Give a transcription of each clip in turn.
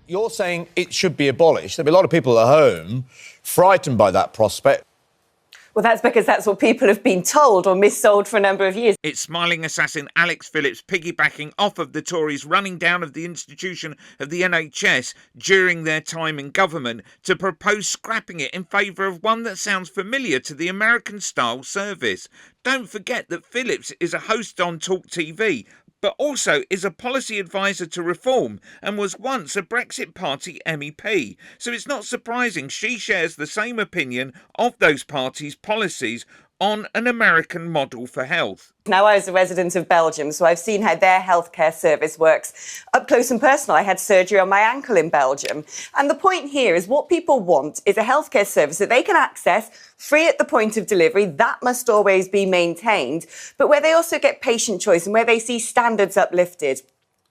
You're saying it should be abolished. There'll be a lot of people at home frightened by that prospect. Well, that's because that's what people have been told or missold for a number of years. It's smiling assassin Alex Phillips piggybacking off of the Tories' running down of the institution of the NHS during their time in government to propose scrapping it in favour of one that sounds familiar to the American-style service. Don't forget that Phillips is a host on Talk TV, but also is a policy advisor to reform and was once a Brexit Party MEP. So it's not surprising she shares the same opinion of those parties' policies on an American model for health. Now, I was a resident of Belgium, so I've seen how their healthcare service works up close and personal. I had surgery on my ankle in Belgium. And the point here is what people want is a healthcare service that they can access free at the point of delivery. That must always be maintained, but where they also get patient choice and where they see standards uplifted.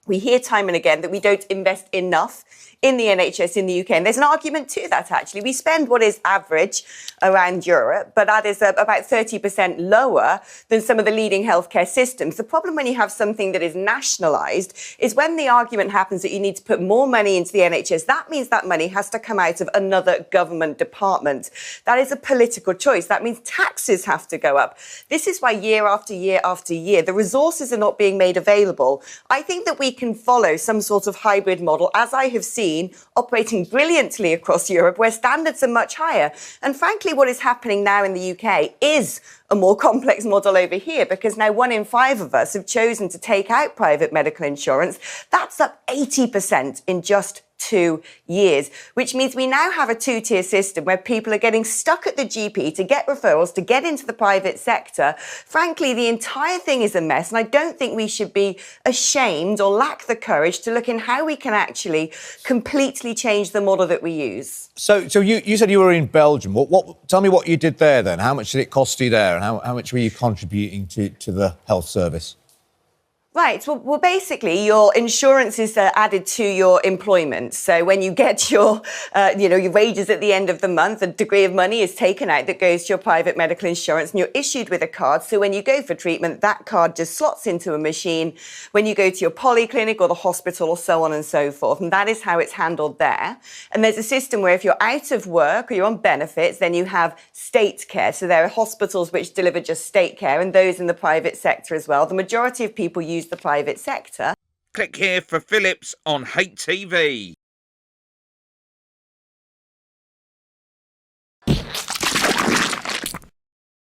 We hear time and again that we don't invest enough in the NHS in the UK. And there's an argument to that, actually. We spend what is average around Europe, but that is about 30% lower than some of the leading healthcare systems. The problem when you have something that is nationalised is when the argument happens that you need to put more money into the NHS, that means that money has to come out of another government department. That is a political choice. That means taxes have to go up. This is why year after year after year, the resources are not being made available. I think that we can follow some sort of hybrid model, as I have seen operating brilliantly across Europe, where standards are much higher. And frankly, what is happening now in the UK is a more complex model over here, because now 1 in 5 of us have chosen to take out private medical insurance. That's up 80% in just 2 years, which means we now have a two-tier system where people are getting stuck at the GP to get referrals, to get into the private sector. Frankly, the entire thing is a mess, and I don't think we should be ashamed or lack the courage to look in how we can actually completely change the model that we use. So you said you were in Belgium. Tell me what you did there then. How much did it cost you there, and how much were you contributing to the health service? Right. Well, basically, your insurance is added to your employment. So when you get your wages at the end of the month, a degree of money is taken out that goes to your private medical insurance, and you're issued with a card. So when you go for treatment, that card just slots into a machine when you go to your polyclinic or the hospital or so on and so forth. And that is how it's handled there. And there's a system where if you're out of work or you're on benefits, then you have state care. So there are hospitals which deliver just state care, and those in the private sector as well. The majority of people use the private sector. Click here for Phillips on Hate TV.